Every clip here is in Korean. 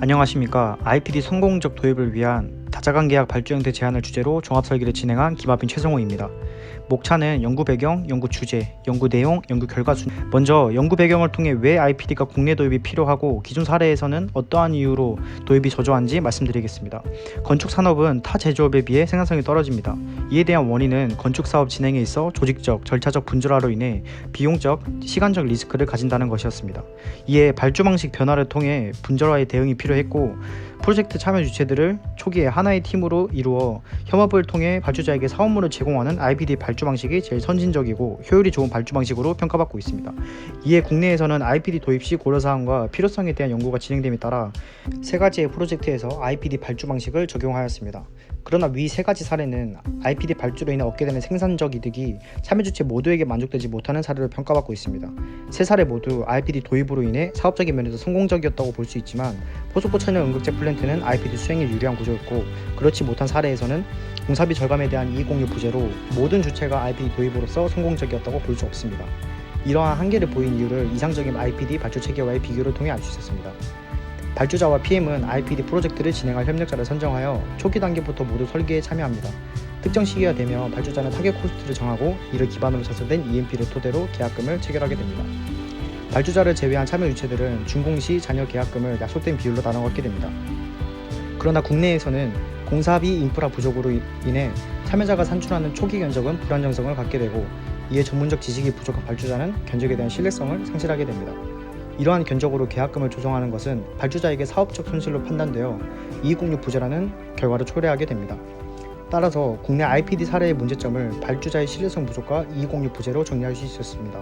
안녕하십니까. IPD 성공적 도입을 위한 다자간 계약 발주 형태 제안을 주제로 종합 설계를 진행한 김학빈 최성호입니다. 목차는 연구 배경, 연구 주제, 연구 내용, 연구 결과 순. 먼저 연구 배경을 통해 왜 IPD가 국내 도입이 필요하고 기존 사례에서는 어떠한 이유로 도입이 저조한지 말씀드리겠습니다. 건축 산업은 타 제조업에 비해 생산성이 떨어집니다. 이에 대한 원인은 건축 사업 진행에 있어 조직적, 절차적 분절화로 인해 비용적, 시간적 리스크를 가진다는 것이었습니다. 이에 발주 방식 변화를 통해 분절화에 대응이 필요했고, 프로젝트 참여 주체들을 초기에 하나의 팀으로 이루어 협업을 통해 발주자에게 사업물을 제공하는 IPD 발주 방식이 제일 선진적이고 효율이 좋은 발주 방식으로 평가받고 있습니다. 이에 국내에서는 IPD 도입 시 고려사항과 필요성에 대한 연구가 진행됨에 따라 세 가지의 프로젝트에서 IPD 발주 방식을 적용하였습니다. 그러나 위 세 가지 사례는 IPD 발주로 인해 얻게 되는 생산적 이득이 참여 주체 모두에게 만족되지 못하는 사례로 평가받고 있습니다. 세 사례 모두 IPD 도입으로 인해 사업적인 면에서 성공적이었다고 볼 수 있지만, 포스코 천연 응급제 플랜트는 IPD 수행에 유리한 구조였고, 그렇지 못한 사례에서는 공사비 절감에 대한 이익공유 부재로 모든 주체가 IPD 도입으로서 성공적이었다고 볼 수 없습니다. 이러한 한계를 보인 이유를 이상적인 IPD 발주 체계와의 비교를 통해 알 수 있었습니다. 발주자와 PM은 IPD 프로젝트를 진행할 협력자를 선정하여 초기 단계부터 모두 설계에 참여합니다. 특정 시기가 되면 발주자는 타겟 코스트를 정하고 이를 기반으로 작성된 EMP를 토대로 계약금을 체결하게 됩니다. 발주자를 제외한 참여 주체들은 준공 시 잔여 계약금을 약속된 비율로 나눠 갖게 됩니다. 그러나 국내에서는 공사비 인프라 부족으로 인해 참여자가 산출하는 초기 견적은 불안정성을 갖게 되고, 이에 전문적 지식이 부족한 발주자는 견적에 대한 신뢰성을 상실하게 됩니다. 이러한 견적으로 계약금을 조정하는 것은 발주자에게 사업적 손실로 판단되어 이익공유 부재라는 결과를 초래하게 됩니다. 따라서 국내 IPD 사례의 문제점을 발주자의 신뢰성 부족과 이익공유 부재로 정리할 수 있었습니다.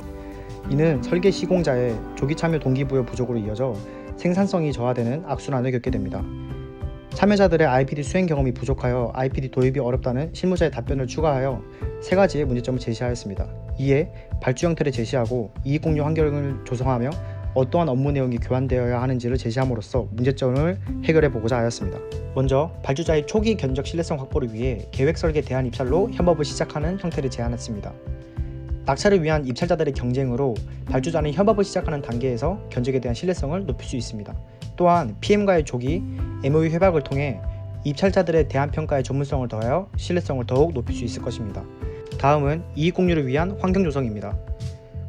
이는 설계 시공자의 조기 참여 동기부여 부족으로 이어져 생산성이 저하되는 악순환을 겪게 됩니다. 참여자들의 IPD 수행 경험이 부족하여 IPD 도입이 어렵다는 실무자의 답변을 추가하여 세 가지의 문제점을 제시하였습니다. 이에 발주 형태를 제시하고 이익공유 환경을 조성하며 어떠한 업무 내용이 교환되어야 하는지를 제시함으로써 문제점을 해결해보고자 하였습니다. 먼저 발주자의 초기 견적 신뢰성 확보를 위해 계획 설계 대안 입찰로 협업을 시작하는 형태를 제안했습니다. 낙찰을 위한 입찰자들의 경쟁으로 발주자는 협업을 시작하는 단계에서 견적에 대한 신뢰성을 높일 수 있습니다. 또한 PM과의 조기 MOU 협약을 통해 입찰자들의 대안 평가의 전문성을 더하여 신뢰성을 더욱 높일 수 있을 것입니다. 다음은 이익 공유를 위한 환경 조성입니다.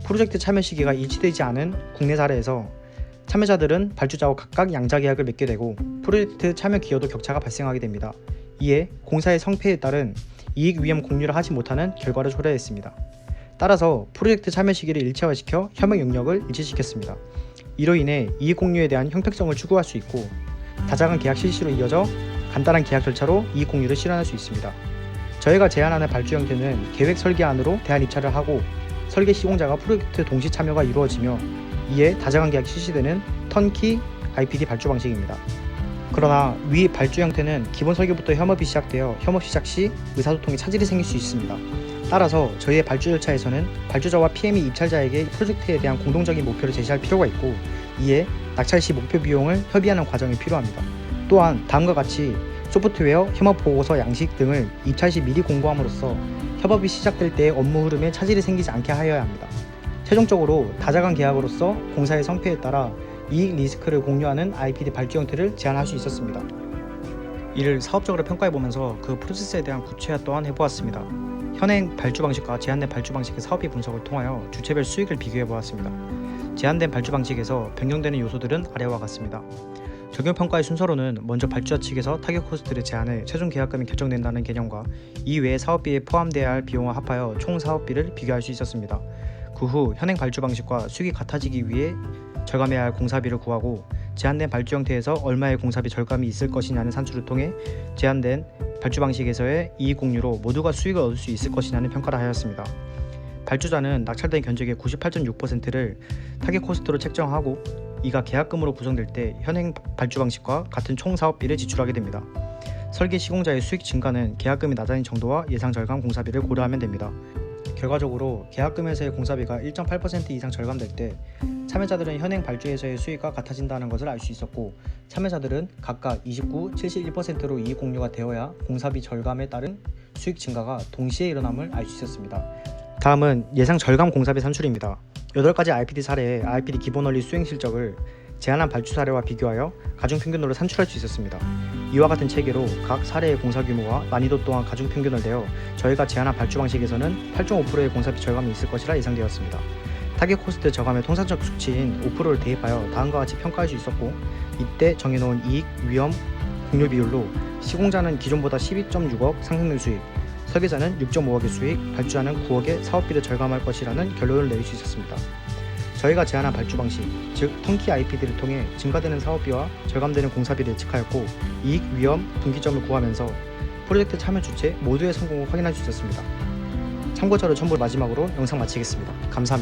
프로젝트 참여 시기가 일치되지 않은 국내 사례에서 참여자들은 발주자와 각각 양자 계약을 맺게 되고 프로젝트 참여 기여도 격차가 발생하게 됩니다. 이에 공사의 성패에 따른 이익 위험 공유를 하지 못하는 결과를 초래했습니다. 따라서 프로젝트 참여 시기를 일체화시켜 협약 영역을 일치시켰습니다. 이로 인해 이익 공유에 대한 형평성을 추구할 수 있고, 다자간 계약 실시로 이어져 간단한 계약 절차로 이익 공유를 실현할 수 있습니다. 저희가 제안하는 발주 형태는 계획 설계안으로 대안 입찰을 하고 설계 시공자가 프로젝트 동시 참여가 이루어지며, 이에 다자간 계약이 실시되는 턴키 IPD 발주 방식입니다. 그러나 위 발주 형태는 기본 설계부터 협업이 시작되어 협업 시작 시 의사소통에 차질이 생길 수 있습니다. 따라서 저희의 발주 절차에서는 발주자와 PM이 입찰자에게 프로젝트에 대한 공동적인 목표를 제시할 필요가 있고, 이에 낙찰 시 목표 비용을 협의하는 과정이 필요합니다. 또한 다음과 같이 소프트웨어, 협업 보고서 양식 등을 입찰 시 미리 공고함으로써 협업이 시작될 때의 업무 흐름에 차질이 생기지 않게 하여야 합니다. 최종적으로 다자간 계약으로서 공사의 성패에 따라 이익 리스크를 공유하는 IPD 발주 형태를 제안할 수 있었습니다. 이를 사업적으로 평가해보면서 그 프로세스에 대한 구체화 또한 해보았습니다. 현행 발주 방식과 제안된 발주 방식의 사업비 분석을 통하여 주체별 수익을 비교해보았습니다. 제안된 발주 방식에서 변경되는 요소들은 아래와 같습니다. 적용평가의 순서로는 먼저 발주자 측에서 타겟 코스트를 제안해 최종 계약금이 결정된다는 개념과 이외의 사업비에 포함되어야 할 비용을 합하여 총 사업비를 비교할 수 있었습니다. 그 후 현행 발주 방식과 수익이 같아지기 위해 절감해야 할 공사비를 구하고, 제안된 발주 형태에서 얼마의 공사비 절감이 있을 것이냐는 산출을 통해 제안된 발주 방식에서의 이익 공유로 모두가 수익을 얻을 수 있을 것이냐는 평가를 하였습니다. 발주자는 낙찰된 견적의 98.6%를 타겟 코스트로 책정하고, 이가 계약금으로 구성될 때 현행 발주 방식과 같은 총 사업비를 지출하게 됩니다. 설계 시공자의 수익 증가는 계약금이 낮아진 정도와 예상 절감 공사비를 고려하면 됩니다. 결과적으로 계약금에서의 공사비가 1.8% 이상 절감될 때 참여자들은 현행 발주에서의 수익과 같아진다는 것을 알 수 있었고, 참여자들은 각각 29, 71%로 이익 공유가 되어야 공사비 절감에 따른 수익 증가가 동시에 일어남을 알 수 있었습니다. 다음은 예상 절감 공사비 산출입니다. 8가지 IPD 사례의 IPD 기본 원리 수행 실적을 제한한 발주 사례와 비교하여 가중평균으로 산출할 수 있었습니다. 이와 같은 체계로 각 사례의 공사 규모와 난이도 또한 가중평균을 내어 저희가 제한한 발주 방식에서는 8.5%의 공사비 절감이 있을 것이라 예상되었습니다. 타겟 코스트 저감의 통상적 수치인 5%를 대입하여 다음과 같이 평가할 수 있었고, 이때 정해놓은 이익, 위험, 공률 비율로 시공자는 기존보다 12.6억 상승된 수익, 설계자는 6.5억의 수익, 발주자는 9억의 사업비를 절감할 것이라는 결론을 내릴 수 있었습니다. 저희가 제안한 발주 방식, 즉 턴키 IPD를 통해 증가되는 사업비와 절감되는 공사비를 예측하였고, 이익, 위험, 분기점을 구하면서 프로젝트 참여 주체 모두의 성공을 확인할 수 있었습니다. 참고자료 첨부를 마지막으로 영상 마치겠습니다. 감사합니다.